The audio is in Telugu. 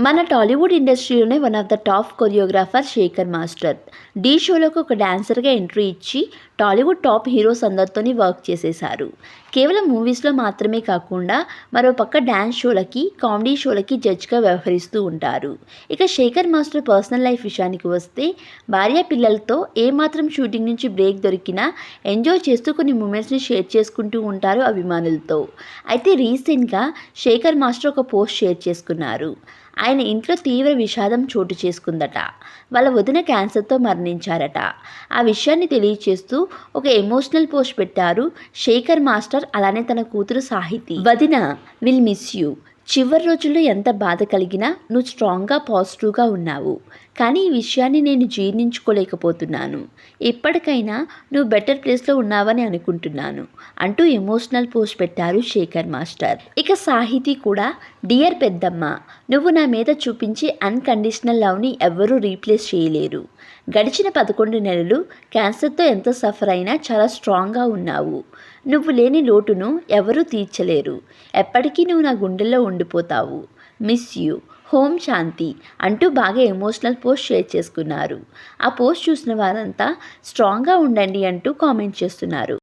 మన టాలీవుడ్ ఇండస్ట్రీలోనే one of the top choreographer Shekhar master. Dhee షోలోకి ఒక డాన్సర్గా ఎంట్రీ ఇచ్చి టాలీవుడ్ టాప్ హీరోస్ అందరితోని వర్క్ చేసేశారు. కేవలం మూవీస్లో మాత్రమే కాకుండా మరో పక్క డ్యాన్స్ షోలకి, కామెడీ షోలకి జడ్జ్గా వ్యవహరిస్తూ ఉంటారు. ఇక శేఖర్ మాస్టర్ పర్సనల్ లైఫ్ విషయానికి వస్తే భార్య పిల్లలతో ఏమాత్రం షూటింగ్ నుంచి బ్రేక్ దొరికినా ఎంజాయ్ చేస్తూ కొన్ని మూమెంట్స్ని షేర్ చేసుకుంటూ ఉంటారు అభిమానులతో. అయితే రీసెంట్గా శేఖర్ మాస్టర్ ఒక పోస్ట్ షేర్ చేసుకున్నారు. ఆయన ఇంట్లో తీవ్ర విషాదం చోటు చేసుకుందట. వాళ్ళ వదిన క్యాన్సర్తో మరణించారట. ఆ విషయాన్ని తెలియచేస్తూ ఒక ఎమోషనల్ పోస్ట్ పెట్టారు శేఖర్ మాస్టర్. అలానే తన కూతురు సాహితి. వదిన, విల్ మిస్ యూ. చివరి రోజుల్లో ఎంత బాధ కలిగినా నువ్వు స్ట్రాంగ్గా, పాజిటివ్గా ఉన్నావు. కానీ ఈ విషయాన్ని నేను జీర్ణించుకోలేకపోతున్నాను. ఎప్పటికైనా నువ్వు బెటర్ ప్లేస్లో ఉన్నావని అనుకుంటున్నాను అంటూ ఎమోషనల్ పోస్ట్ పెట్టారు శేఖర్ మాస్టర్. ఇక సాహితి కూడా, డియర్ పెద్దమ్మ, నువ్వు నా మీద చూపించే అన్కండిషనల్ లవ్ని ఎవ్వరూ రీప్లేస్ చేయలేరు. గడిచిన 11 నెలలు క్యాన్సర్తో ఎంత సఫర్ అయినా చాలా స్ట్రాంగ్గా ఉన్నావు. నువ్వు లేని లోటును ఎవరూ తీర్చలేరు. ఎప్పటికీ నువ్వు నా గుండెల్లో ఉండిపోతావు. Miss you. హోమ్ శాంతి అంటూ బాగా ఎమోషనల్ పోస్ట్ షేర్ చేసుకున్నారు. ఆ పోస్ట్ చూసిన వారంతా స్ట్రాంగ్గా ఉండండి అంటూ కామెంట్ చేస్తున్నారు.